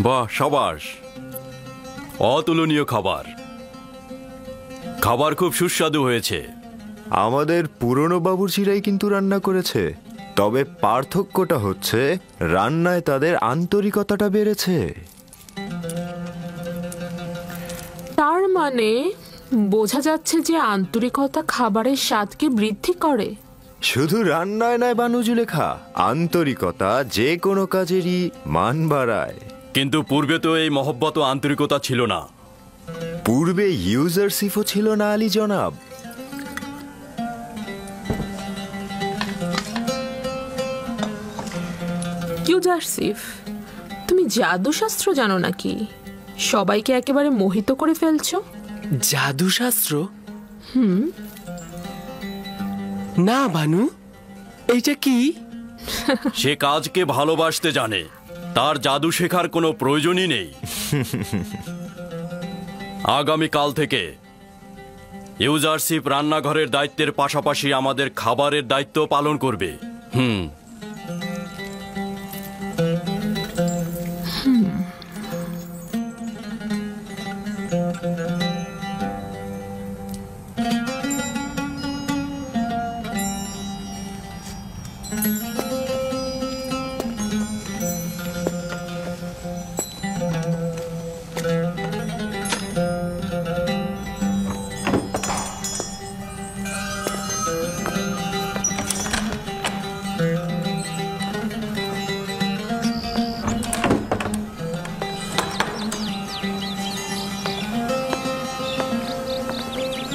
বাহ, সাবাস, অতুলনীয় খাবার। খাবার খুব সুস্বাদু হয়েছে। আমাদের পুরনো বাবুর্চিরাই কিন্তু রান্না করেছে, তবে পার্থক্যটা হচ্ছে রান্নায় তাদের আন্তরিকতাটা বেড়েছে। তার মানে বোঝা যাচ্ছে যে আন্তরিকতা খাবারের স্বাদকে বৃদ্ধি করে। শুধু রান্নায় নয় বানুজুলেখা, আন্তরিকতা যে কোনো কাজেরই মান বাড়ায়। কিন্তু পূর্বে তো এই মহব্বত ও আন্তরিকতা ছিল না। পূর্বে ইউজারশিপও ছিল না আলী জনাব। ইউজারশিপ, তুমি জাদুশাস্ত্র জানো নাকি? সবাইকে একেবারে মোহিত করে ফেলছো। জাদুশাস্ত্র? না বানু, এইটা কি? সে কাজকে ভালোবাসতে জানে, তার জাদু শেখার কোনো প্রয়োজনই নেই। আগামীকাল থেকে ইউজারশিপ রান্নাঘরের দায়িত্বের পাশাপাশি আমাদের খাবারের দায়িত্ব পালন করবে।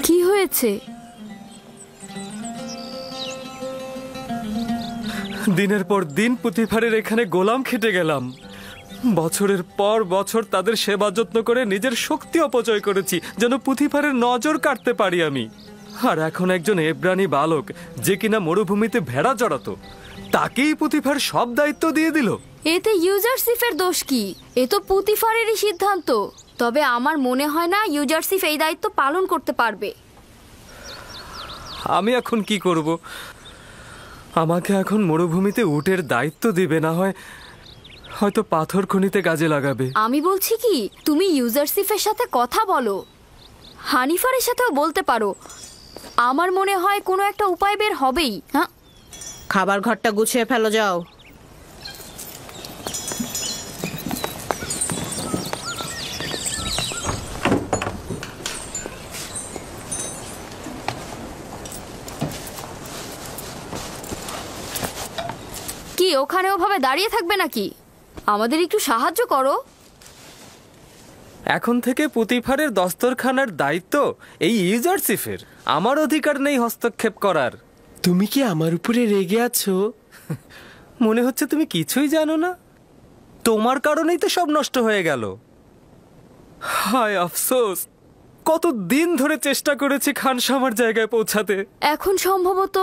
কি হয়েছে? দিনের পর দিন পুঁথিফারের এখানে গোলাম খেটে গেলাম। বছরের পর বছর তাদের সেবা যত্ন করে নিজের শক্তি অপচয় করেছি যেন পুঁথিফারের নজর কাটতে পারি আমি। আর এখন একজন এব্রানি বালক যে কিনা মরুভূমিতে ভেড়া চড়াতো, তাকেই পুঁথিফার সব দায়িত্ব দিয়ে দিল। এতে ইউজারশিপের দোষ কি? এ তো পুঁথিফারেরই সিদ্ধান্ত। তবে আমার মনে হয় না ইউজারশিপ এই দায়িত্ব পালন করতে পারবে। আমি এখন কি করব? আমাকে এখন মরুভূমিতে উটের দায়িত্ব দিবে, না হয় হয়তো পাথর খনিতে কাজে লাগাবে। আমি বলছি কি, তুমি ইউজারশিপের সাথে কথা বলো, হানিফারের সাথেও বলতে পারো। আমার মনে হয় কোনো একটা উপায় বের হবেই। হ্যাঁ, খাবার ঘরটা গুছিয়ে ফেলো, যাও। কি ওখানে ওভাবে দাঁড়িয়ে থাকবে নাকি? আমাদের একটু সাহায্য করো। এখন থেকে পুঁথিফারের দস্তরখানার দায়িত্ব এই ইউজারশিপের। আমার অধিকার নেই হস্তক্ষেপ করার। তুমি কি আমার উপরে রেগে আছো? মনে হচ্ছে তুমি কিছুই জানো না। তোমার কারণেই তো সব নষ্ট হয়ে গেল। হায় আফসোস, কত দিন ধরে চেষ্টা করেছি খানসামার জায়গায় পৌঁছাতে। এখন সম্ভবত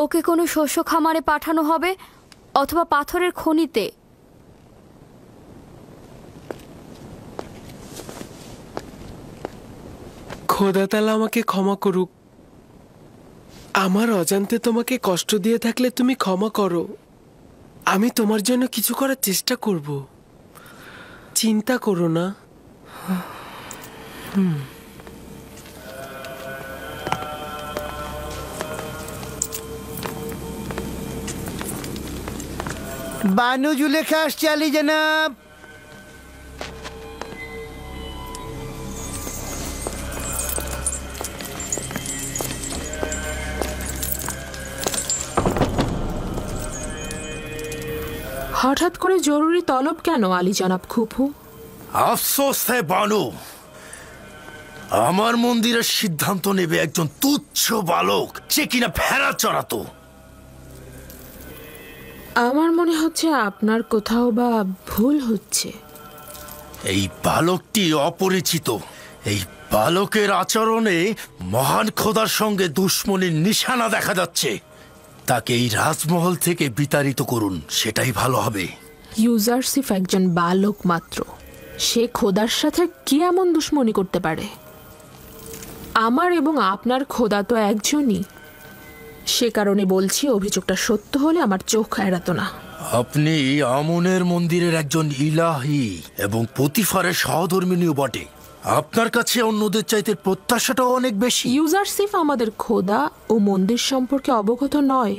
ওকে কোনো শস্য খামারে পাঠানো হবে অথবা পাথরের খনিতে। খোদা তাআলা আমাকে ক্ষমা করুক। আমার অজান্তে তোমাকে কষ্ট দিয়ে থাকলে তুমি ক্ষমা করো। আমি তোমার জন্য কিছু করার চেষ্টা করব, চিন্তা করো না। বানু জুলেখা আসছে আলী জনাব। হঠাৎ করে জরুরি তলব কেন আলী জনাব খুফু? আফসোস হ্যাঁ বানু, আমার মন্দিরের সিদ্ধান্ত নেবে একজন তুচ্ছ বালক যে কিনা ভেড়া চড়াতো। আমার মনে হচ্ছে আপনার কোথাও বা ভুল হচ্ছে। এই বালকটি অপরিচিত। এই বালকের আচরণে মহান খোদার সঙ্গে দুশ্মনীর নিশানা দেখা যাচ্ছে। তাকে এই রাজমহল থেকে বিতাড়িত করুন, সেটাই ভালো হবে। ইউজারশিপ একজন বালক মাত্র, সে খোদার সাথে কি এমন দুশ্মনী করতে পারে? আমার এবং আপনার খোদা তো একজনই। সে কারণে বলছি, অভিযোগটা সত্য হলে আমার চোখ এড়াতো না। আপনি আমনের মন্দিরের একজন ইলাহি এবং পুতিফারের সহধর্মিণীও বটে। আপনার কাছে অন্যদের চাইতে প্রত্যাশাটাও অনেক বেশি। ইউজারসিফ আমাদের খোদা ও মন্দির সম্পর্কে অবগত নয়।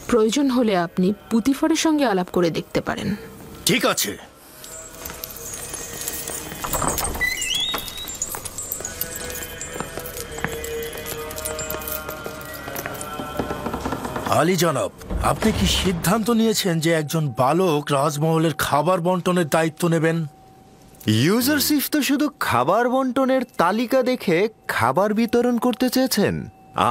প্রয়োজন হলে আপনি পুতিফারের সঙ্গে আলাপ করে দেখতে পারেন। ঠিক আছে। আলী জনাব, আপনি কি সিদ্ধান্ত নিয়েছেন যে একজন বালক রাজমহলের খাবার বন্টনের দায়িত্ব নেবেন? ইউজারসিফ তো শুধু খাবার বন্টনের তালিকা দেখে খাবার বিতরণ করতে চেয়েছেন।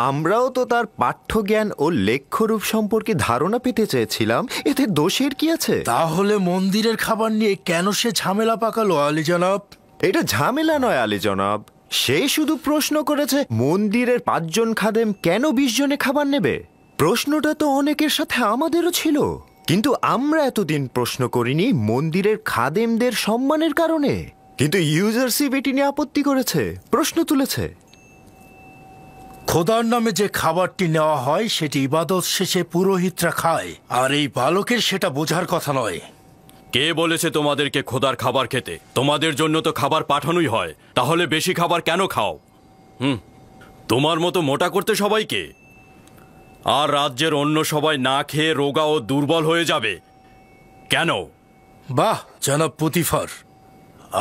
আমরাও তো তার পাঠ্যজ্ঞান ও লেখ্যরূপ সম্পর্কে ধারণা পেতে চেয়েছিলাম। এতে দোষের কি আছে? তাহলে মন্দিরের খাবার নিয়ে কেন সে ঝামেলা পাকালো আলী জনাব? এটা ঝামেলা নয় আলী জনাব, সে শুধু প্রশ্ন করেছে মন্দিরের 5 জন খাদেম কেন 20 জনে খাবার নেবে। প্রশ্নটা তো অনেকের সাথে আমাদেরও ছিল, কিন্তু আমরা এতদিন প্রশ্ন করিনি মন্দিরের খাদেমদের সম্মানের কারণে। কিন্তু ইউজারসিফ এটি নিয়ে আপত্তি করেছে, প্রশ্ন তুলেছে। খোদার নামে যে খাবারটি নেওয়া হয় সেটি ইবাদত শেষে পুরোহিতরা খায়, আর এই বালকের সেটা বোঝার কথা নয়। কে বলেছে তোমাদেরকে খোদার খাবার খেতে? তোমাদের জন্য তো খাবার পাঠানোই হয়, তাহলে বেশি খাবার কেন খাও? তোমার মতো মোটা করতে সবাইকে, আর রাজ্যের অন্য সবাই না খেয়ে রোগা ও দুর্বল হয়ে যাবে কেন? বাহ জনাব পুতিফার,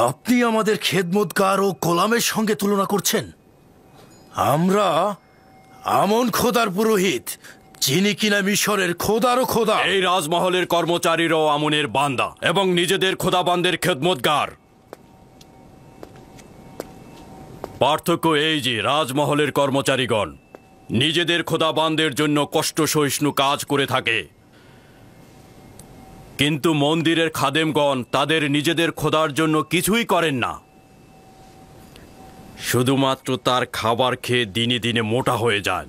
আপনি আমাদের খেদমতগার ও গোলামের সঙ্গে তুলনা করছেন। আমরা আমন খোদার পুরোহিত, যিনি কিনা মিশরের খোদারও খোদা। এই রাজমহলের কর্মচারীরাও আমনের বান্দা এবং নিজেদের খোদাবান্দের খেদমতগার। পার্থক্য এই যে রাজমহলের কর্মচারীগণ নিজেদের খোদাবান্দের জন্য কষ্ট সহিষ্ণু কাজ করে থাকে, কিন্তু মন্দিরের খাদেমগণ তাদের নিজেদের খোদার জন্য কিছুই করেন না, শুধুমাত্র তার খাবার খেয়ে দিনে দিনে মোটা হয়ে যান।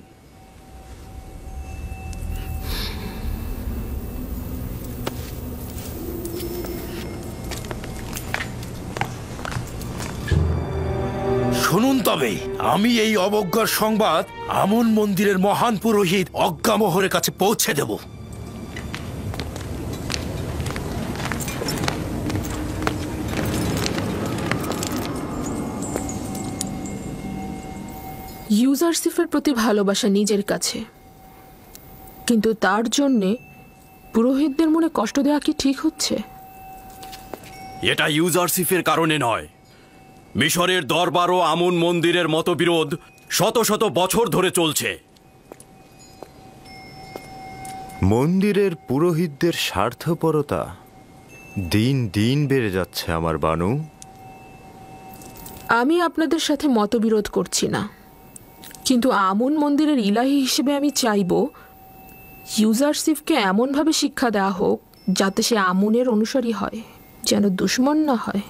শুনুন তবে, আমি এই অবজ্ঞার সংবাদ আমন মন্দিরের মহান পুরোহিত অজ্ঞামোহরের কাছে পৌঁছে দেব। ইউজারসিফের প্রতি ভালোবাসা নিজের কাছে, কিন্তু তার জন্যে পুরোহিতদের মনে কষ্ট দেওয়া কি ঠিক হচ্ছে? এটা ইউজারসিফের কারণে নয়, মিশরের দরবার ও আমন মন্দিরের মতবিরোধ শত শত বছর ধরে চলছে। মন্দিরের পুরোহিতদের স্বার্থপরতা দিন দিন বেড়ে যাচ্ছে আমার বানু। আমি আপনাদের সাথে মতবিরোধ করছি না, কিন্তু আমন মন্দিরের ইলাহি হিসেবে আমি চাইব ইউজারসিফকে এমনভাবে শিক্ষা দেওয়া হোক যাতে সে আমনের অনুসারী হয়, যেন দুশ্মন না হয়।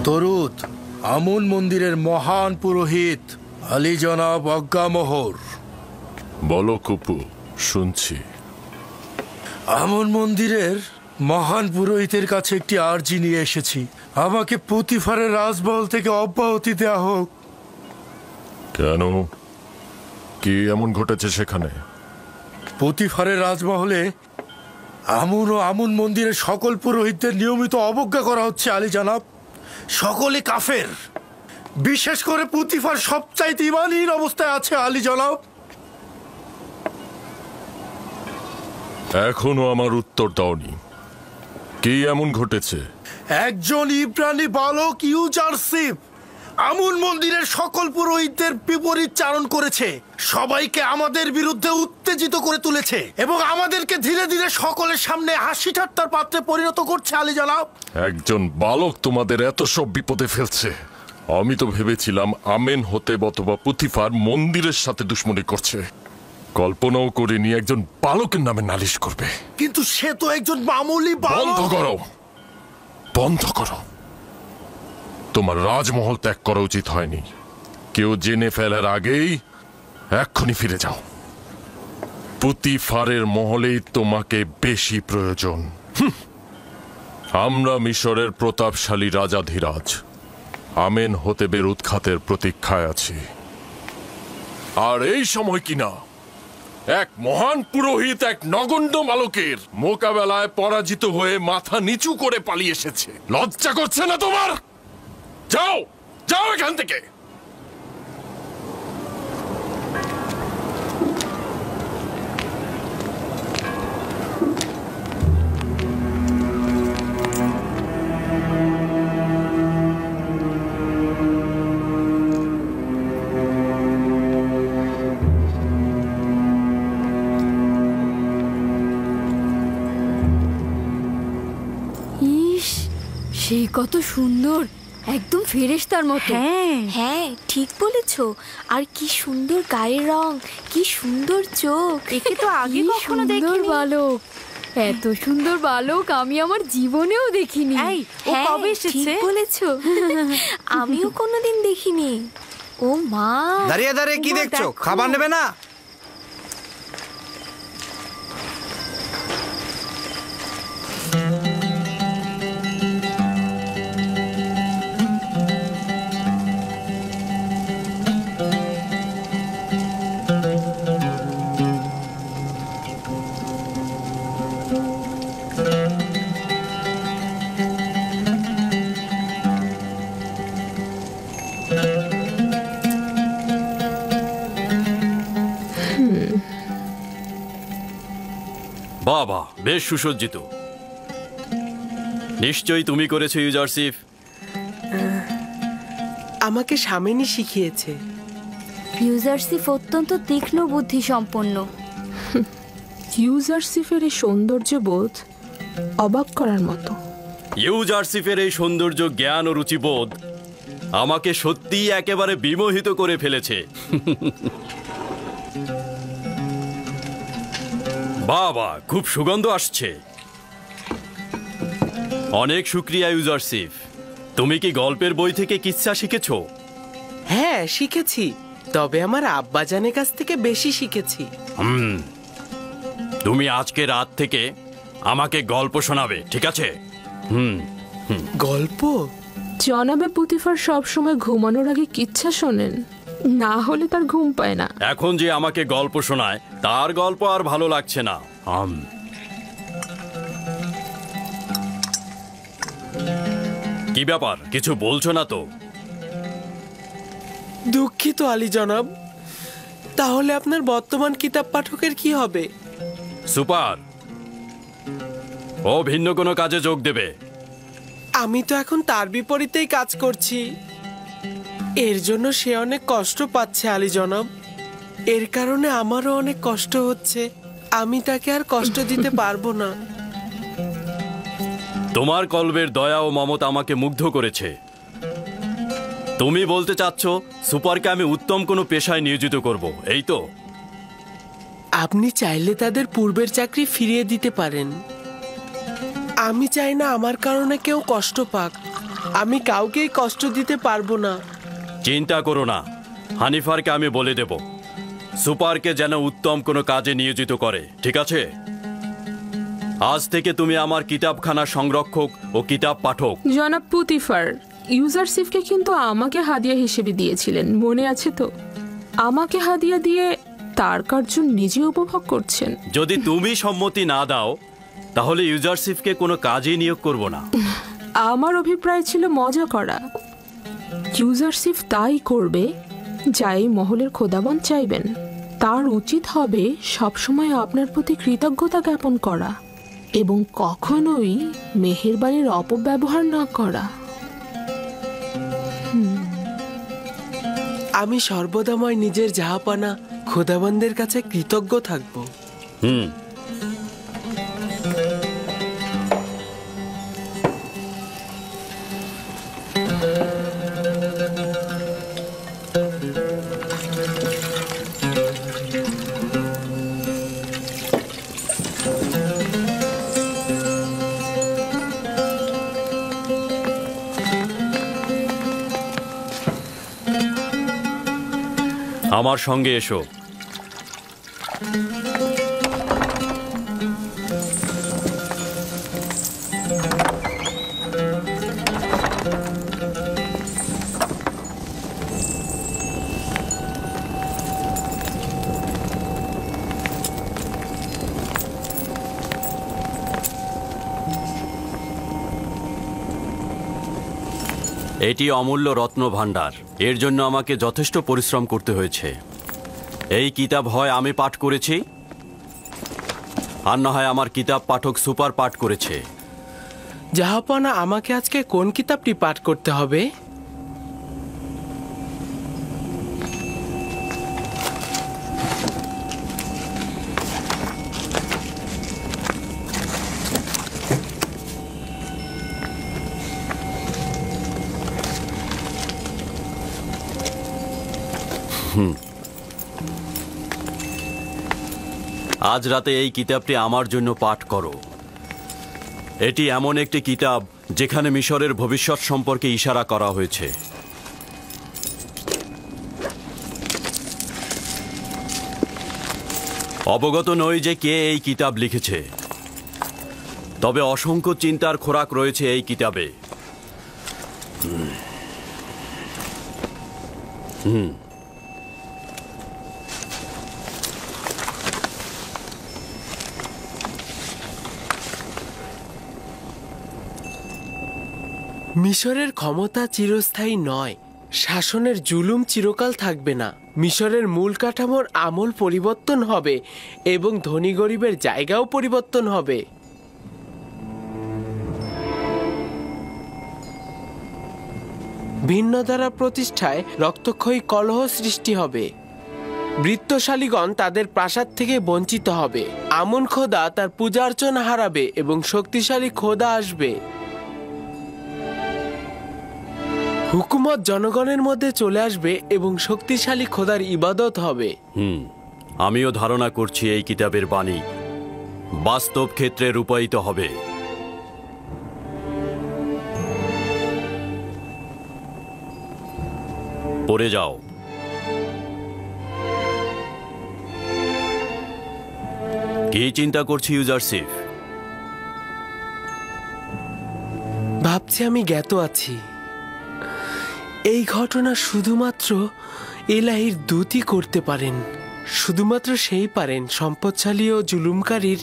তরুদ, আমন মন্দিরের মহান পুরোহিত আলী জনাব অজ্ঞামোহর। বলো কুপু, শুনছি। আমন মন্দিরের মহান পুরোহিতের কাছে একটি আর্জি নিয়ে এসেছি। আমাকে পুতিফারের রাজমহল থেকে অব্যাহতি দেয়া হোক। কেন? কি এমন ঘটেছে সেখানে? পুতিফারের রাজমহলে আমন ও আমন মন্দিরের সকল পুরোহিতদের নিয়মিত অবজ্ঞা করা হচ্ছে আলী জনাব। সকলে কাফের, বিশেষ করে পুতিফার সবচাইতে ঈমানহীন অবস্থায় আছে আলী জনাব। এখনো আমার উত্তর দাওনি, কি এমন ঘটেছে? একজন ইব্রানি বালক ইউজারসিফ আমুন মন্দিরের সকল পুরোহিতদের বিপরীত চারণ করেছে, সবাইকে আমাদের বিরুদ্ধে উত্তেজিত করে তুলেছে এবং আমাদেরকে ধীরে ধীরে সকলের সামনে হাসি ঠাট্টার পাত্রে পরিণত করছে আলী জনাব। একজন বালক তোমাদের এত সব বিপদে ফেলছে। আমি তো ভেবেছিলাম আমেন হতে অথবা পুতিফার মন্দিরের সাথে দুশ্মনী করছে। কল্পনাও করিনি একজন বালকের নামে নালিশ করবে। কিন্তু সে তো একজন মামুলি বন্ধ বালক। করো, বন্ধ করো। তোমার রাজমহল ত্যাগ করা উচিত হয়নি। কেউ জেনে ফেলার আগেই এক্ষুনি ফিরে যাও। পুতিফারের মহলেই তোমাকে বেশি প্রয়োজন। আমরা মিশরের প্রতাপশালী রাজাধিরাজ আমেন হতেবের উৎখাতের প্রতীক্ষায় আছি। আর এই সময় কিনা এক মহান পুরোহিত এক নগণ্য বালকের মোকাবেলায় পরাজিত হয়ে মাথা নিচু করে পালিয়ে এসেছে। লজ্জা করছে না তোমার? যাও, যাও এখান থেকে। ইস, সে কত সুন্দর, একদম ফেরেশতার মতো। হ্যাঁ হ্যাঁ, ঠিক বলেছ। আর কি সুন্দর গায়ের রং, কি সুন্দর চোখ, একে তো আগে কি কখনো সুন্দর দেখিনি। বালক, এত সুন্দর বালক আমি আমার জীবনেও দেখিনি। এই, ও কবে এসেছে? ঠিক বলেছ, আমিও কোনোদিন দেখিনি। ও মা, দাঁড়িয়ে দাঁড়িয়ে কি দেখছো? খাবার নেবে না? বাবা, বেশ সুসজ্জিত। নিশ্চয়ই তুমি করেছো ইউজারসিফ। আমাকে সামেনি শিখিয়েছে। ইউজারসিফ অত্যন্ত তীক্ষ্ণ বুদ্ধি সম্পন্ন। ইউজারসিফের এই সৌন্দর্য বোধ অবাক করার মতো। ইউজারসিফের এই সৌন্দর্য, জ্ঞান ও রুচিবোধ আমাকে সত্যিই একেবারে বিমোহিত করে ফেলেছে। বাবা, খুব সুগন্ধ আসছে। অনেক শুক্রিয়া ইউজারসিফ। তুমি কি গল্পের বই থেকে কিচ্ছা শিখেছো? হ্যাঁ শিখেছি, তবে আমার আব্বাজানের কাছ থেকে বেশি শিখেছি। তুমি আজকে রাত থেকে আমাকে গল্প শোনাবে, ঠিক আছে? গল্প? জনাবে পুতিফার সবসময় ঘুমানোর আগে কিচ্ছা শোনেন, না হলে তার ঘুম পায় না। এখন যে আমাকে গল্প শোনায় তার গল্প আর ভালো লাগছে না। কি ব্যাপার, কিছু বলছো না তো? দুঃখিত আলী জনাব। তাহলে আপনার বর্তমান কিতাব পাঠকের কি হবে? সুপার, ও ভিন্ন কোনো কাজে যোগ দেবে। আমি তো এখন তার বিপরীতেই কাজ করছি। এর জন্য সে অনেক কষ্ট পাচ্ছে আলী জনাব। এর কারণে আমারও অনেক কষ্ট হচ্ছে। আমি তাকে আর কষ্ট দিতে পারবো না। তোমার কল্পের দয়া ও মমতা আমাকে মুগ্ধ করেছে। তুমি বলতে চাচ্ছ সুপারকে আমি উত্তম কোনো পেশায় নিয়োজিত করব, এই তো? আপনি চাইলে তাদের পূর্বের চাকরি ফিরিয়ে দিতে পারেন। আমি চাই না আমার কারণে কেউ কষ্ট পাক। আমি কাউকেই কষ্ট দিতে পারবো না। চিন্তা করো না, হানিফারকে আমি বলে দেব সুপারকে যেন উত্তম কোনো কাজে নিয়োজিত করে, ঠিক আছে? আজ থেকে তুমি আমার কিতাবখানা সংরক্ষক ও কিতাব পাঠক। জনাব পুতিফার, ইউজারসিফকে কিন্তু আমাকে হাদিয়া হিসেবে দিয়েছিলেন, মনে আছে তো? আমাকে হাদিয়া দিয়ে তার কার্য নিজে উপভোগ করছেন। যদি তুমি সম্মতি না দাও তাহলে ইউজারসিফকে কোনো কাজেই নিয়োগ করব না। আমার অভিপ্রায় ছিল মজা করা। ইউজারসিফ তাই করবে যা এই মহলের খোদাবন চাইবেন। তার উচিত হবে সবসময় আপনার প্রতি কৃতজ্ঞতা জ্ঞাপন করা এবং কখনোই মেহেরবানির অপব্যবহার না করা। আমি সর্বদাময় নিজের জাহাপানা খোদাবন্দের কাছে কৃতজ্ঞ থাকব। আমার সঙ্গে এসো। এটি অমূল্য রত্ন ভাণ্ডার। এর জন্য আমাকে যথেষ্ট পরিশ্রম করতে হয়েছে। এই কিতাব হয় আমি পাঠ করেছি, আর না হয় আমার কিতাব পাঠক সুপার পাঠ করেছে। জাহাপানা, আমাকে আজকে কোন কিতাবটি পাঠ করতে হবে? আজ রাতে এই কিতাবটি আমার জন্য পাঠ করো। এটি এমন একটি কিতাব যেখানে মিশরের ভবিষ্যৎ সম্পর্কে ইশারা করা হয়েছে। অবগত নই যে কে এই কিতাব লিখেছে, তবে অসংখ্য চিন্তার খোরাক রয়েছে এই কিতাবে। মিশরের ক্ষমতা চিরস্থায়ী নয়, শাসনের জুলুম চিরকাল থাকবে না। মিশরের মূল কাঠামোর আমল পরিবর্তন হবে এবং ধনী গরিবের জায়গাও পরিবর্তন হবে। ভিন্ন ধারা প্রতিষ্ঠায় রক্তক্ষয়ী কলহ সৃষ্টি হবে। বৃত্তশালীগণ তাদের প্রাসাদ থেকে বঞ্চিত হবে। আমন খোদা তার পূজা অর্চনা হারাবে এবং শক্তিশালী খোদা আসবে। হুকুমত জনগণের মধ্যে চলে আসবে এবং শক্তিশালী খোদার ইবাদত হবে। আমিও ধারণা করছি এই কিতাবের বাণী বাস্তব ক্ষেত্রে রূপায়িত হবে। পড়ে যাও। কি চিন্তা করছি ইউজারশিপ? ভাবছি আমি জ্ঞাত আছি। এই ঘটনা শুধুমাত্র এলাহির দূতই করতে পারেন। শুধুমাত্র সেই পারেন সম্পদশালী ও জুলুমকারীর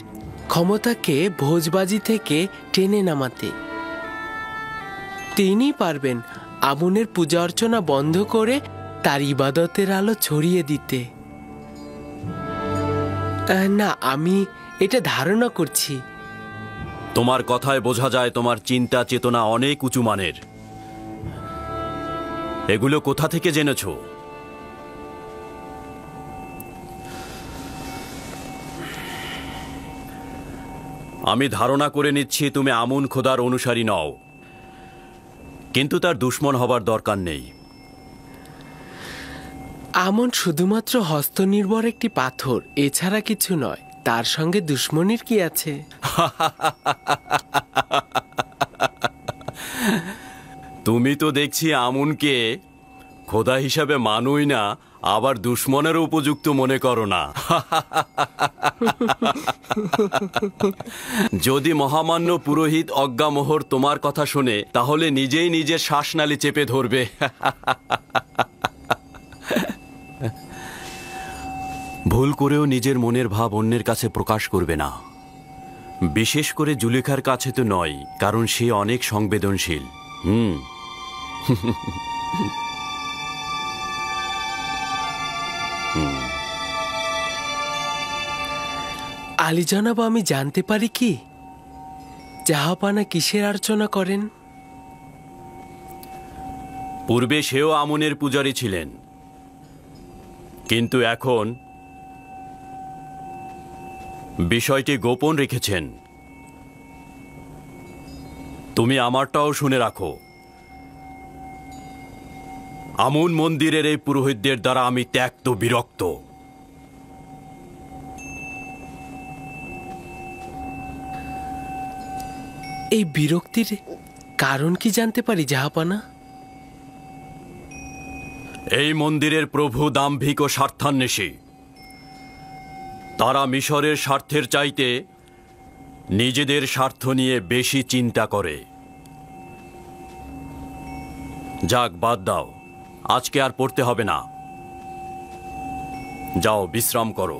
ক্ষমতাকে ভোজবাজি থেকে টেনে নামাতে। তিনি পারবেন আমুনের পূজা অর্চনা বন্ধ করে তার ইবাদতের আলো ছড়িয়ে দিতে। না, আমি এটা ধারণা করছি। তোমার কথায় বোঝা যায় তোমার চিন্তা চেতনা অনেক উঁচু মানের। এগুলো কোথা থেকে জেনেছ? আমি ধারণা করে নিচ্ছি তুমি আমুন খোদার অনুসারী নও, কিন্তু তার দুশমন হবার দরকার নেই। আমন শুধুমাত্র হস্তনির্ভর একটি পাথর, এছাড়া কিছু নয়। তার সঙ্গে দুশমনির কি আছে? তুমি তো দেখছি আমুনকে খোদা হিসাবে মানুই না, আবার দুশমনের উপযুক্ত মনে করো না। যদি মহামান্য পুরোহিত অজ্ঞামোহর তোমার কথা শোনে, তাহলে নিজেই নিজের শ্বাসনালী চেপে ধরবে। ভুল করেও নিজের মনের ভাব অন্যের কাছে প্রকাশ করবে না, বিশেষ করে জুলেখার কাছে তো নয়, কারণ সে অনেক সংবেদনশীল। আলী জনাব, আমি জানতে পারি কি জাহাপানা কিসের অর্চনা করেন? পূর্বে সেও আমুনের পূজারী ছিলেন, কিন্তু এখন বিষয়টি গোপন রেখেছেন। তুমি আমারটাও শুনে রাখো। আমুন মন্দিরের এই পুরোহিতদের দ্বারা আমি ত্যক্ত বিরক্ত। এই বিরক্তির কারণ কি জানতে পারি জাহাপানা? এই মন্দিরের প্রভু দাম্ভিক ও স্বার্থান্বেষী। তারা মিশরের স্বার্থের চাইতে নিজেদের স্বার্থ নিয়ে বেশি চিন্তা করে। যাক, বাদ দাও, আজকে আর পড়তে হবে না। যাও, বিশ্রাম করো।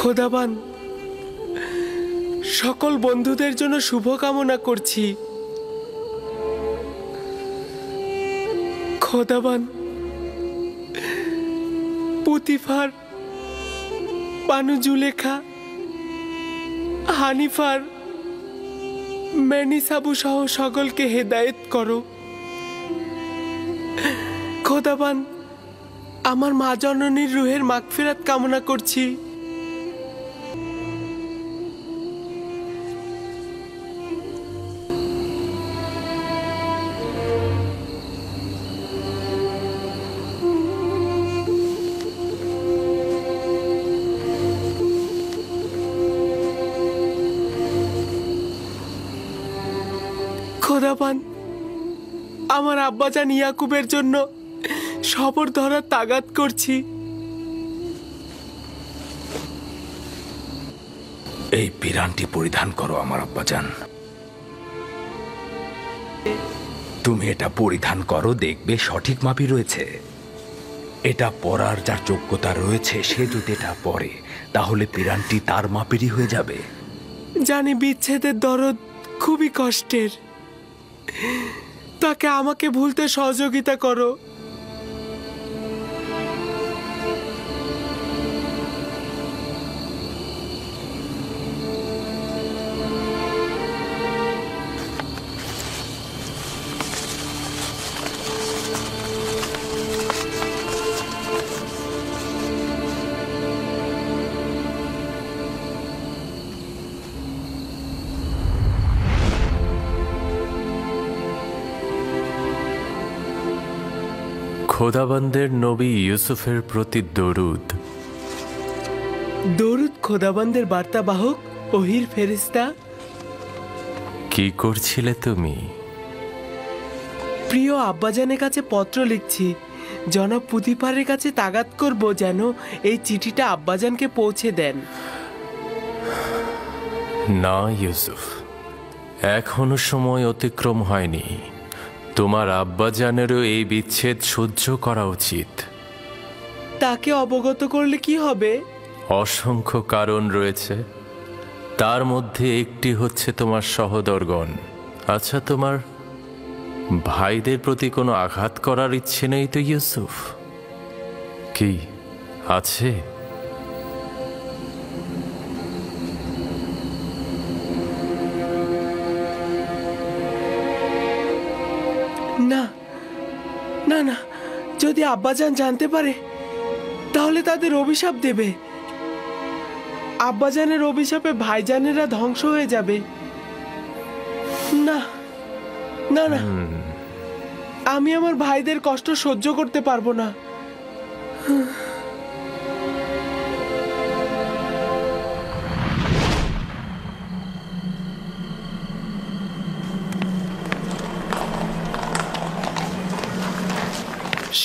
খোদাবান, সকল বন্ধুদের জন্য শুভকামনা করছি। খোদাবান, পুতিফার, বানু জুলেখা, হানিফার, ম্যানিসাবু সহ সকলকে হেদায়েত করো। খোদাবান, আমার মা জননীর রুহের মাগফিরাত কামনা করছি। খোদাবান, আমার আব্বাজান ইয়াকুবের জন্য সবর ধরার তাগাদ করছি। এই পিরানটি পরিধান করো আমার আব্বাজান। তুমি এটা পরিধান করো, দেখবে সঠিক মাপই রয়েছে। এটা পরার যার যোগ্যতা রয়েছে সে যদি এটা পরে তাহলে পিরানটি তার মাপেরই হয়ে যাবে। জানি বিচ্ছেদের দরদ খুবই কষ্টের, তাকে আমাকে ভুলতে সহযোগিতা করো। খোদাবন্দের নবী ইউসুফের প্রতি দরুদ। দরুদ খোদাবন্দের বার্তাবাহক ওহির ফেরেশতা। কি করছিলে তুমি? প্রিয় আব্বাজানের কাছে পত্র লিখছি। জনাব পুতিফারের কাছে তাগাদ করব যেন এই চিঠিটা আব্বাজানকে পৌঁছে দেন। না ইউসুফ, এখনো সময় অতিক্রম হয়নি। তোমার আব্বাজানেরও এই বিচ্ছেদ সহ্য করা উচিত। তাকে অবগত করলে কি হবে? অসংখ্য কারণ রয়েছে, তার মধ্যে একটি হচ্ছে তোমার সহোদরগণ। আচ্ছা, তোমার ভাইদের প্রতি কোনো আঘাত করার ইচ্ছে নেই তো ইউসুফ? কি আছে? না না না, যদি আব্বাজান জানতে পারে তাহলে তাদের অভিশাপ দেবে। আব্বাজানের অভিশাপে ভাইজানেরা ধ্বংস হয়ে যাবে। না না না। আমি আমার ভাইদের কষ্ট সহ্য করতে পারবো না।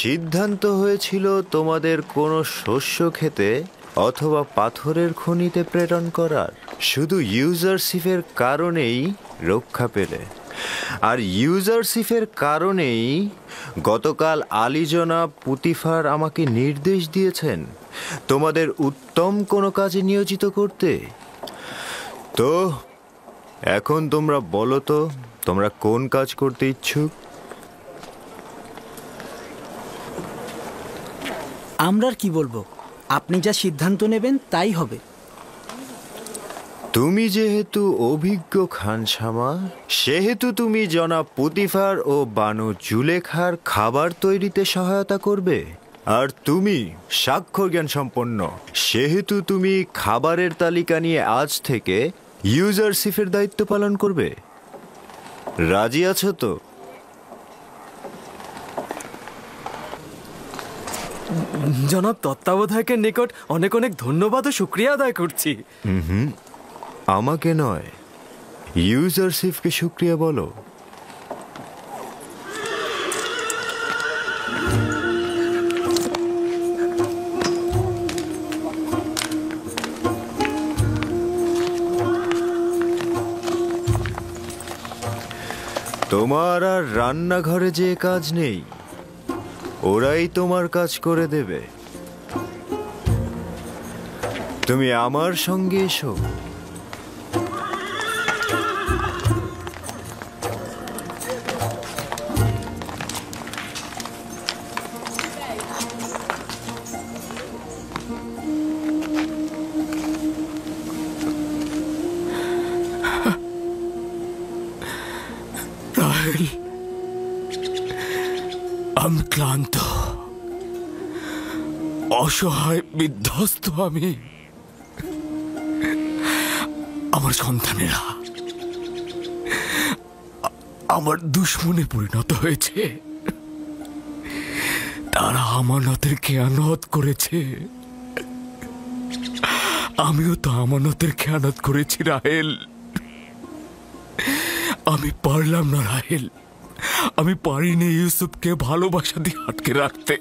সিদ্ধান্ত হয়েছিল তোমাদের কোনো শস্য খেতে অথবা পাথরের খনিতে প্রেরণ করার, শুধু ইউজারশিপের কারণেই রক্ষা পেলে। আর ইউজারশিপের কারণেই গতকাল আলী জনাব পুতিফার আমাকে নির্দেশ দিয়েছেন তোমাদের উত্তম কোনো কাজে নিয়োজিত করতে। তো এখন তোমরা বলো তো, তোমরা কোন কাজ করতে ইচ্ছুক? আমরা আর কি বলবো, আপনি যা সিদ্ধান্ত নেবেন তাই হবে। তুমি যেহেতু অভিজ্ঞ খানসামা, সেহেতু তুমি জনাব পুতিফার ও বানু জুলেখার খাবার তৈরিতে সহায়তা করবে। আর তুমি স্বাক্ষর জ্ঞান সম্পন্ন, সেহেতু তুমি খাবারের তালিকা নিয়ে আজ থেকে ইউজারশিপের দায়িত্ব পালন করবে। রাজি আছো তো? জনাব তত্ত্বাবধায়কের নিকট অনেক অনেক ধন্যবাদ ও শুকরিয়া আদায় করছি। আমাকে নয়, ইউজারশিপকে শুকরিয়া বলো। তোমার আর রান্নাঘরে যে কাজ নেই, ওরাই তোমার কাজ করে দেবে। তুমি আমার সঙ্গে এসো। আমি ক্লান্ত, অসহায়, বিধ্বস্ত। আমি, আমার সন্তানেরা আমার দুশ্মনে পরিণত হয়েছে। তারা আমানতের খেয়ানত করেছে, আমিও তো আমানতের খেয়ানত করেছি রাহেল। আমি পারলাম না রাহেল, আমি পারিনি ইউসুফকে ভালোবাসা দিয়ে আটকে রাখতে।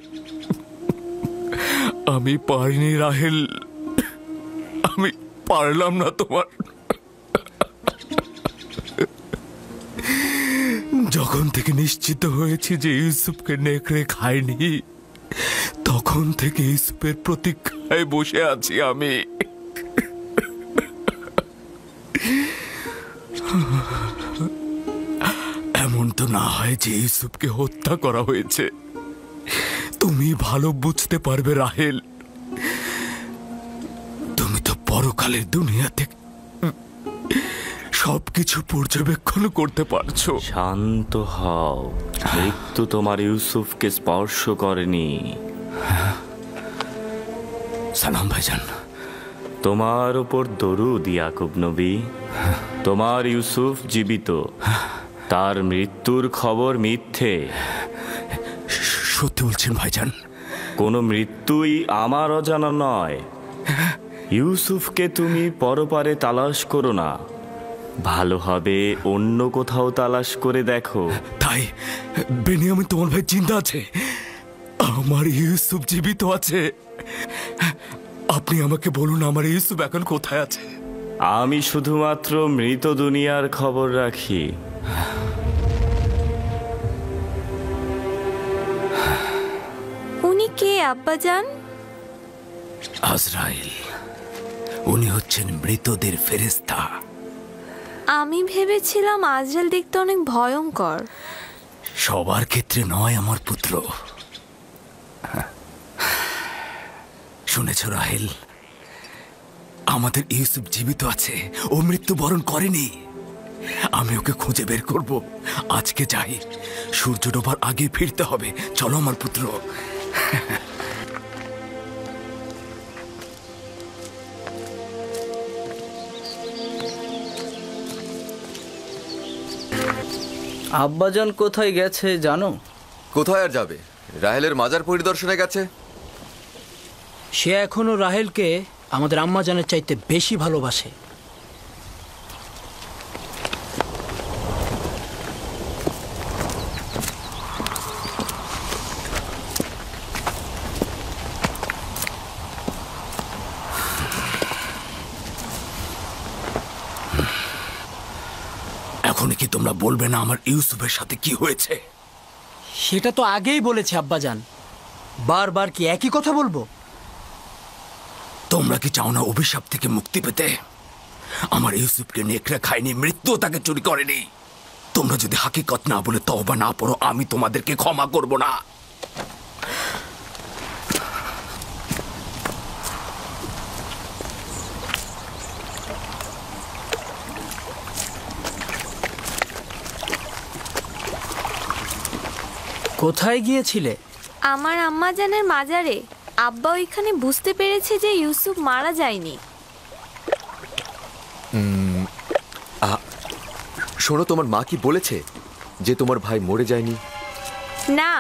আমি পারিনি রাহেল, আমি পারলাম না। তোমার যখন থেকে নিশ্চিত হয়েছি যে ইউসুফকে নেকড়ে খায়নি, তখন থেকে ইউসুফের প্রতীক্ষায় বসে আছি আমি। এমন তো না হয় যে ইউসুফকে হত্যা করা হয়েছে। তুমি ভালো বুঝতে পারবে রাহেল, তুমি তো পরকালের দুনিয়াতে সবকিছু পর্যবেক্ষণ করতে পারছো। শান্ত হও, মৃত্যু তোমার ইউসুফকে স্পর্শ করেনি। সালাম ভাইজান। তোমার উপর দরুদ ইয়াকুব নবী। তোমার ইউসুফ জীবিত, তার মৃত্যুর খবর মিথ্যে। সত্যি বলছেন ভাইজান? কোনো মৃত্যুই আমার অজানা নয়। ইউসুফকে তুমি পরপারে তালাশ করো না, ভালো হবে অন্য কোথাও তালাশ করে দেখো। তাই বেনিয়ামিন তোমার ভাই জিন্দা আছে, আমার ইউসুফ জীবিত আছে। আপনি আমাকে বলুন আমার ইউসুফ এখন কোথায় আছে? আমি শুধুমাত্র মৃত দুনিয়ার খবর রাখি। উনি কে আব্বাজান? আজরাইল, উনি হচ্ছেন মৃতদের ফেরেশতা। আমি ভেবেছিলাম আজরাইল দেখতে অনেক ভয়ঙ্কর। সবার ক্ষেত্রে নয় আমার পুত্র। শুনেছ রাহেল, আমাদের ইউসুফ জীবিত আছে, ও মৃত্যুবরণ করেনি। আমি ওকে খুঁজে বের করব। আজকে যাই, সূর্য ডোবার আগে ফিরতে হবে। চলো আমার পুত্র। আব্বাজান কোথায় গেছে জানো? কোথায় আর যাবে? রাহেলের মাজার পরিদর্শনে গেছে। সে এখনো রাহেলকে আমাদের আম্মাজানের চাইতে বেশি ভালোবাসে। এখন কি তোমরা বলবে না আমার ইউসুফের সাথে কি হয়েছে? সেটা তো আগেই বলেছে আব্বাজান, বারবার কি একই কথা বলবো? তোমরা কি চাও না অভিশাপ থেকে মুক্তি পেতে? আমার ইউসুফকে নেকড়ে খায়নি, মৃত্যু তাকে চুরি করেনি। তোমরা যদি হাকিকত না বলে তওবা না পড়ো, আমি তোমাদেরকে ক্ষমা করব না। কোথায় গিয়েছিলে? আমার আম্মাজানের মাজারে। আব্বা ওইখানে বুঝতে পেরেছে যে ইউসুফ মারা যায়নি। শোনো, তোমার মা কি বলেছে যে তোমার ভাই মরে যায়নি? না,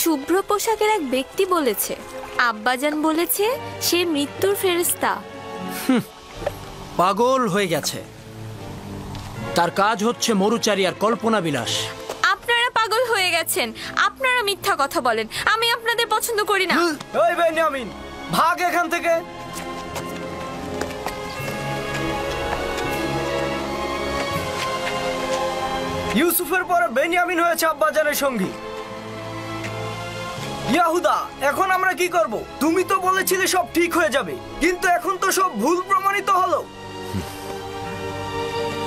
শুভ্র পোশাকের এক ব্যক্তি বলেছে। আব্বাজান বলেছে সে মৃত্যুর ফেরেশতা। পাগল হয়ে গেছে। তার কাজ হচ্ছে মরুচারী আর কল্পনা বিলাস। আপনারা পাগল হয়ে গেছেন। আপনারা মিথ্যা কথা বলেন। আমি আপনাদের পছন্দ করি না। ওই বেনিয়ামিন, ভাগ এখান থেকে। ইউসুফের পরে বেনিয়ামিন হয়েছে আব্বাজানের সঙ্গী। ইয়াহুদা, এখন আমরা কি করব? তুমি তো বলেছিলে সব ঠিক হয়ে যাবে, কিন্তু এখন তো সব ভুল প্রমাণিত হলো।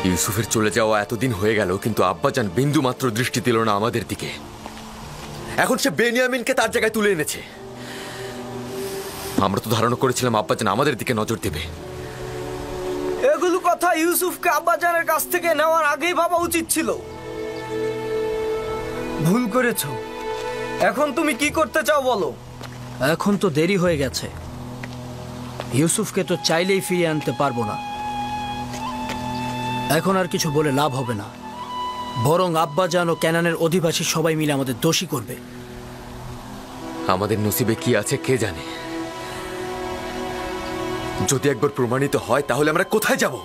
ইউসুফের চলে যাওয়া এতদিন হয়ে গেল, কিন্তু আব্বাজান বিন্দু মাত্র দৃষ্টি দিল না আমাদের দিকে। এখন সে বেনিয়ামিনকে তার জায়গায় তুলে এনেছে। আমরা তো ধারণা করেছিলাম আব্বাজান আমাদের দিকে নজর দেবে। এগুলো কথা ইউসুফকে আব্বাজানের কাছ থেকে নেওয়ার আগেই ভাবা উচিত ছিল। ভুল করেছো। এখন তুমি কি করতে চাও বলো? এখন তো দেরি হয়ে গেছে। ইউসুফকে তো চাইলেই ফিরিয়ে আনতে পারবো না। এখন আর কিছু বলে লাভ হবে না, বরং আব্বাজান ও ক্যানানের অধিবাসী সবাই মিলে আমাদের দোষী করবে। আমাদের নসিবে কি আছে কে জানে। যদি একবার প্রমাণিত হয় তাহলে আমরা কোথায় যাব?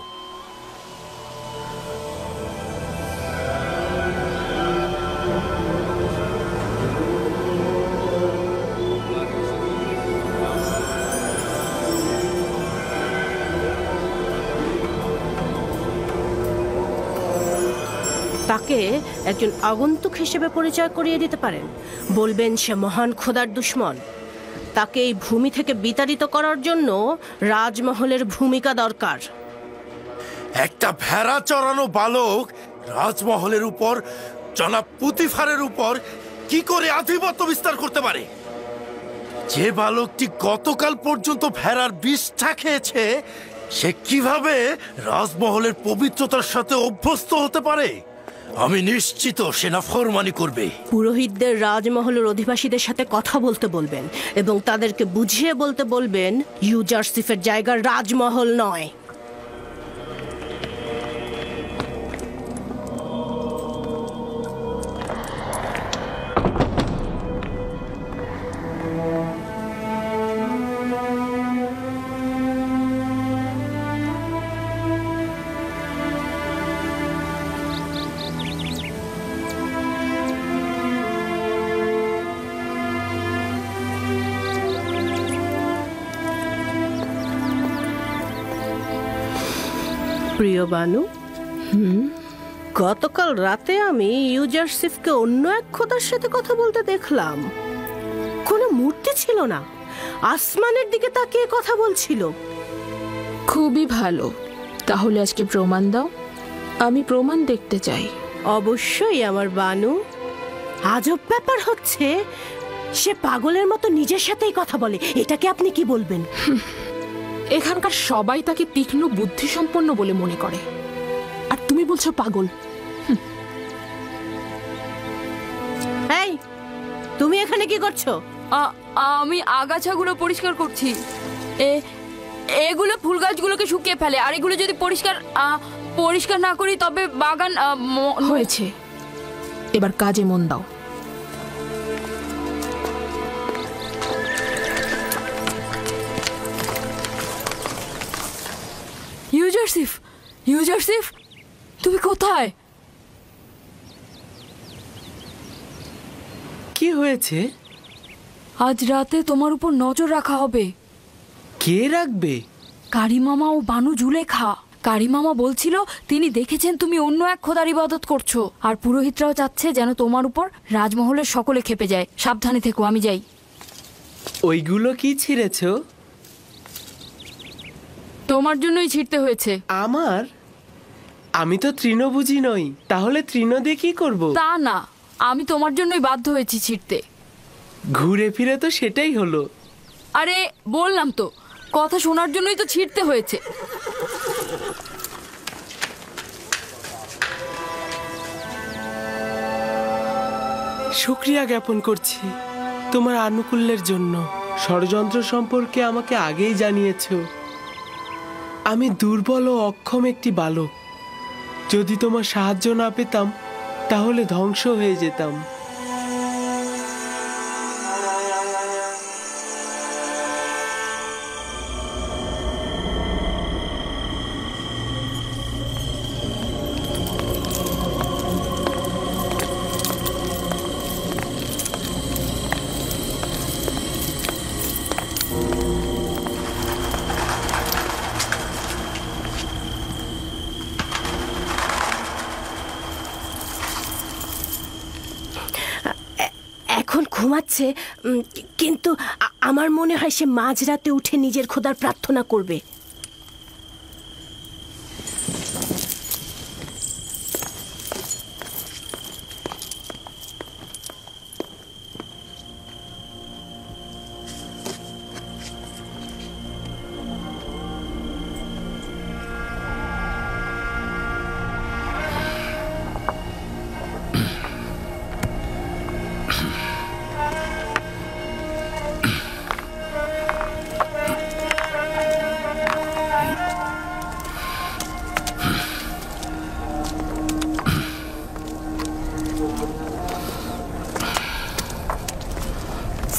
তাকে একজন আগন্তুক হিসেবে পরিচয় করিয়ে দিতে পারেন। বলবেন সে মহান খোদার দুশমন। তাকে এই ভূমি থেকে বিতাড়িত করার জন্য রাজমহলের ভূমিকা দরকার। একটা ভেড়া চড়ানো বালক রাজমহলের উপর, জনাব পুতিফারের উপর কি করে আধিপত্য বিস্তার করতে পারে? যে বালকটি গতকাল পর্যন্ত ভেড়ার বিষটা খেয়েছে, সে কিভাবে রাজমহলের পবিত্রতার সাথে অভ্যস্ত হতে পারে? আমি নিশ্চিত সে নাফরমানি করবে। পুরোহিতদের রাজমহলের অধিবাসীদের সাথে কথা বলতে বলবেন এবং তাদেরকে বুঝিয়ে বলতে বলবেন ইউজারসিফের জায়গা রাজমহল নয়। প্রিয় বানু, গতকাল রাতে আমি ইউজারসিফকে অন্য এক খোদার সাথে কথা বলতে দেখলাম। কোনো মূর্তি ছিল না, আসমানের দিকে তাকিয়ে কথা বলছিল। খুবই ভালো। তাহলে আজকে প্রমাণ দাও। আমি প্রমাণ দেখতে চাই। অবশ্যই আমার বানু। আজব ব্যাপার হচ্ছে, সে পাগলের মতো নিজের সাথেই কথা বলে। এটাকে আপনি কি বলবেন? এখানকার সবাই তাকে তীক্ষ্ণ বুদ্ধিসম্পন্ন বলে মনে করে, আর তুমি বলছো পাগল। এই, তুমি এখানে কি করছো? আমি আগাছাগুলো পরিষ্কার করছি। এগুলো ফুল গাছগুলোকে শুকিয়ে ফেলে, আর এগুলো যদি পরিষ্কার না করি তবে বাগান হয়েছে। এবার কাজে মন দাও। ইউজারসিফ তুমি কোথায়? কি হয়েছে? আজ রাতে তোমার উপর নজর রাখা হবে। কে রাখবে? কারিমামা ও বানু জুলেখা। কারিমামা বলছিল তিনি দেখেছেন তুমি অন্য এক খোদার ইবাদত করছো, আর পুরোহিতরাও চাচ্ছে যেন তোমার উপর রাজমহলের সকলে খেপে যায়। সাবধানে থেকো, আমি যাই। ওইগুলো কি ছিঁড়েছো? তোমার জন্যই ছিঁড়তে হয়েছে। আমার? আমি তো তৃণভোজী নই, তাহলে তৃণ দিয়ে কি করবো? তা না, আমি তোমার জন্যই বাধ্য হয়েছি ছিঁড়তে। ঘুরে ফিরে তো সেটাই হলো। আরে বললাম তো, কথা শোনার জন্যই তো ছিঁড়তে হয়েছে। শুকরিয়া জ্ঞাপন করছি তোমার আনুকূল্যের জন্য। ষড়যন্ত্র সম্পর্কে আমাকে আগেই জানিয়েছো। আমি দুর্বল ও অক্ষম একটি বালক। যদি তোমার সাহায্য না পেতাম তাহলে ধ্বংস হয়ে যেতাম। এখন ঘুমাচ্ছে, কিন্তু আমার মনে হয় সে মাঝরাতে উঠে নিজের খোদার প্রার্থনা করবে।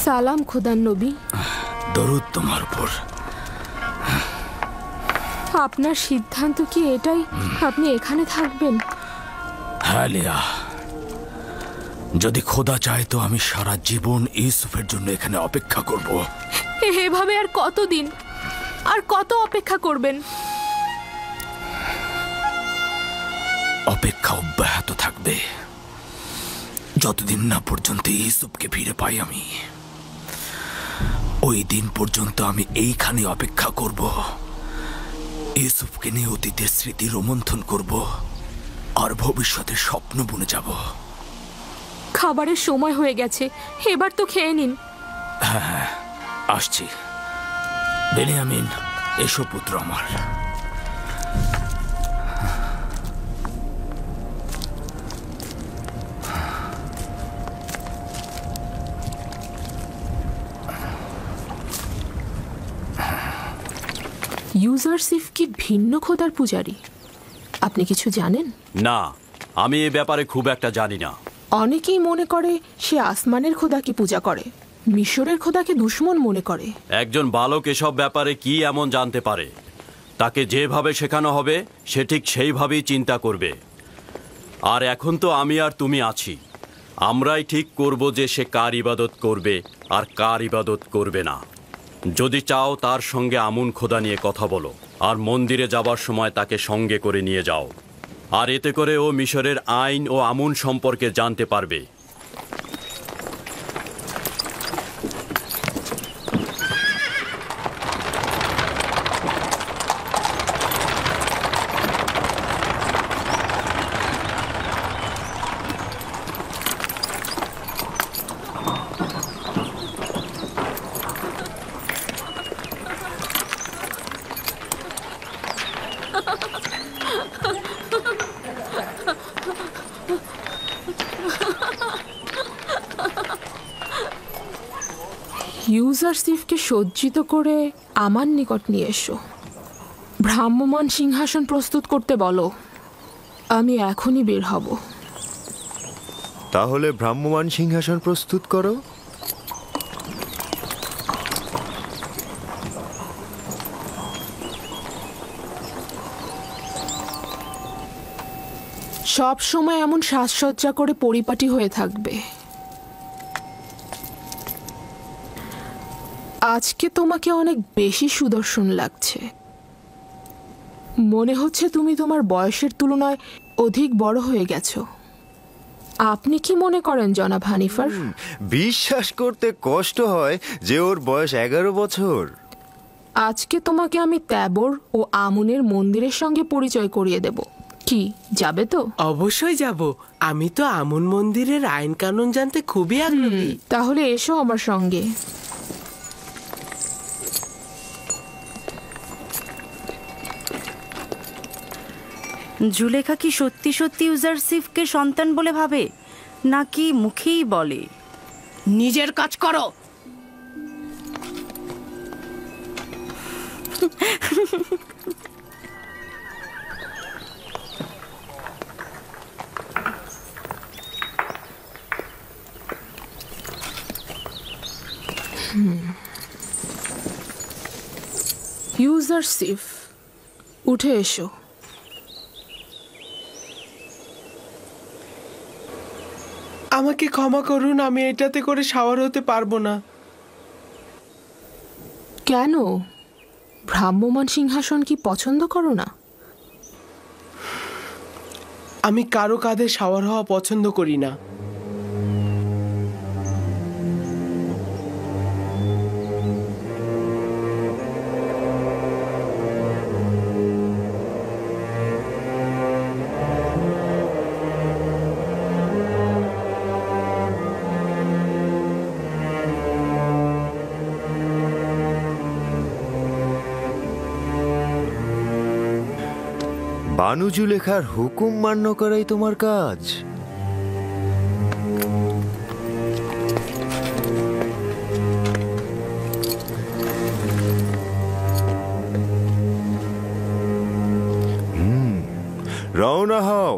সালাম খোদার নবী। দরুদ তোমার উপর। আপনার সিদ্ধান্ত কি এটাই, আপনি এখানে থাকবেন? হ্যাঁ লিয়া, যদি খোদা চায় তো আমি সারা জীবন ইউসুফের জন্য এখানে অপেক্ষা করব। এভাবে আর কতদিন, আর কত অপেক্ষা করবেন? অপেক্ষা অব্যাহত থাকবে যতদিন না পর্যন্ত ইউসুফকে ফিরে পাই আমি। ওই দিন পর্যন্ত আমি এইখানে অপেক্ষা করব। ইউসুফকে নিয়ে অতীতের স্মৃতি রোমন্থন করব আর ভবিষ্যতের স্বপ্ন বুনে যাব। খাবারের সময় হয়ে গেছে, এবার তো খেয়ে নিন। হ্যাঁ, আসছি। বেনিয়ামিন, এসো পুত্র আমার। ইউজারসিফ কি ভিন্ন খোদার পূজারী? আপনি কিছু জানেন? না, আমি এ ব্যাপারে খুব একটা জানি না। অনেকেই মনে করে সে আসমানের খোদাকে পূজা করে, মিশরের খোদাকে দুশমন মনে করে। একজন বালক এসব ব্যাপারে কি এমন জানতে পারে? তাকে যেভাবে শেখানো হবে সে ঠিক সেইভাবেই চিন্তা করবে। আর এখন তো আমি আর তুমি আছি, আমরাই ঠিক করব যে সে কার ইবাদত করবে আর কার ইবাদত করবে না। যদি চাও তার সঙ্গে আমুন খোদা নিয়ে কথা বলো, আর মন্দিরে যাবার সময় তাকে সঙ্গে করে নিয়ে যাও, আর এতে করে ও মিশরের আইন ও আমুন সম্পর্কে জানতে পারবে। ইউজারসিফকে সজ্জিত করে আমার নিকট নিয়ে এসো। ভ্রাম্যমান সিংহাসন প্রস্তুত করতে বলো, আমি এখনই বের হব। তাহলে ভ্রাম্যমান সিংহাসন প্রস্তুত করো। সব সময় এমন সাজসজ্জা করে পরিপাটি হয়ে থাকবে। আজকে তোমাকে অনেক বেশি সুদর্শন লাগছে। মনে হচ্ছে তুমি তোমার বয়সের তুলনায় অধিক বড় হয়ে গেছো। আপনি কি মনে করেন জনাব হানিফার? বিশ্বাস করতে কষ্ট হয় যে ওর বয়স 11 বছর। আজকে তোমাকে আমি ত্যাবর ও আমুনের মন্দিরের সঙ্গে পরিচয় করিয়ে দেব। কি যাবে তো? অবশ্যই যাব। আমি তো আমুন মন্দিরের আইন কানুন জানতে খুবই আগ্রহী। তাহলে এসো আমার সঙ্গে। জুলেখা কি সত্যি সত্যি ইউজারসিফকে সন্তান বলে ভাবে, নাকি মুখেই বলে? নিজের কাজ করো। ইউজারসিফ, উঠে এসো। আমাকে ক্ষমা করুন, আমি এটাতে করে শাওয়ার হতে পারবো না। কেন? ভ্রাম্যমান সিংহাসন কি পছন্দ করো না? আমি কারো কাঁধে শাওয়ার হওয়া পছন্দ করি না। বানু জুলেখার হুকুম মান্য করাই তোমার কাজ। রওনা হও।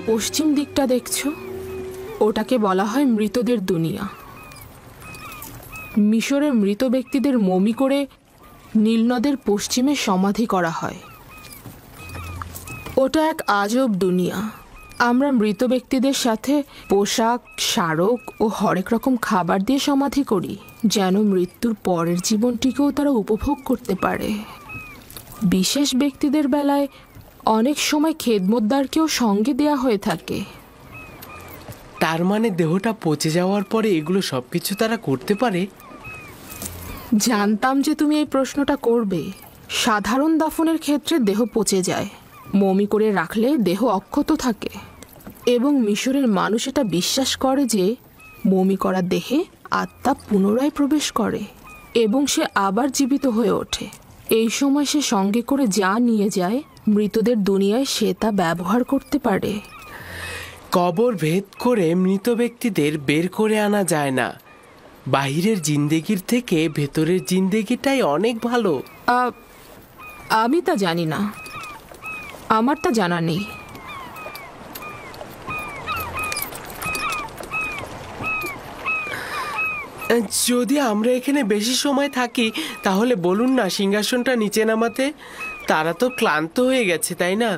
পশ্চিম দিকটা দেখছো, ওটাকে বলা হয় মৃতদের দুনিয়া। মিশরে মৃত ব্যক্তিদের মমি করে নীলনদের পশ্চিমে সমাধি করা হয়। ওটা এক আজব দুনিয়া। আমরা মৃত ব্যক্তিদের সাথে পোশাক, স্মারক ও হরেক রকম খাবার দিয়ে সমাধি করি, যেন মৃত্যুর পরের জীবনটিকেও তারা উপভোগ করতে পারে। বিশেষ ব্যক্তিদের বেলায় অনেক সময় খেদমতদারকেও সঙ্গে দেয়া হয়ে থাকে। তার মানে দেহটা পচে যাওয়ার পরে এগুলো সবকিছু তারা করতে পারে? জানতাম যে তুমি এই প্রশ্নটা করবে। সাধারণ দাফনের ক্ষেত্রে দেহ পচে যায়, মমি করে রাখলে দেহ অক্ষত থাকে, এবং মিশরের মানুষ এটা বিশ্বাস করে যে মমি করা দেহে আত্মা পুনরায় প্রবেশ করে এবং সে আবার জীবিত হয়ে ওঠে। এই সময় সে সঙ্গে করে যা নিয়ে যায় মৃতদের দুনিয়ায় সে তা ব্যবহার করতে পারে। কবর ভেদ করে মৃত ব্যক্তিদের বের করে আনা যায় না। বাহিরের জিন্দেগির থেকে ভেতরের জিন্দেগিটাই অনেক ভালো। আমি তা জানি না, আমার তা জানা নেই। যদি আমরা এখানে বেশি সময় থাকি তাহলে বলুন না সিংহাসনটা নিচে নামাতে। তারা তো ক্লান্ত হয়ে গেছে, তাই না?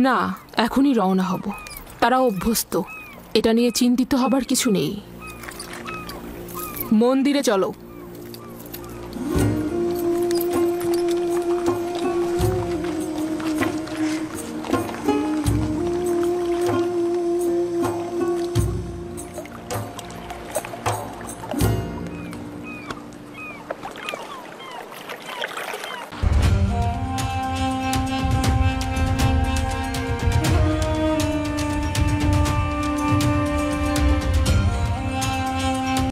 না, এখনই রওনা হব। তারা অভ্যস্ত, এটা নিয়ে চিন্তিত হবার কিছু নেই। মন্দিরে চলো।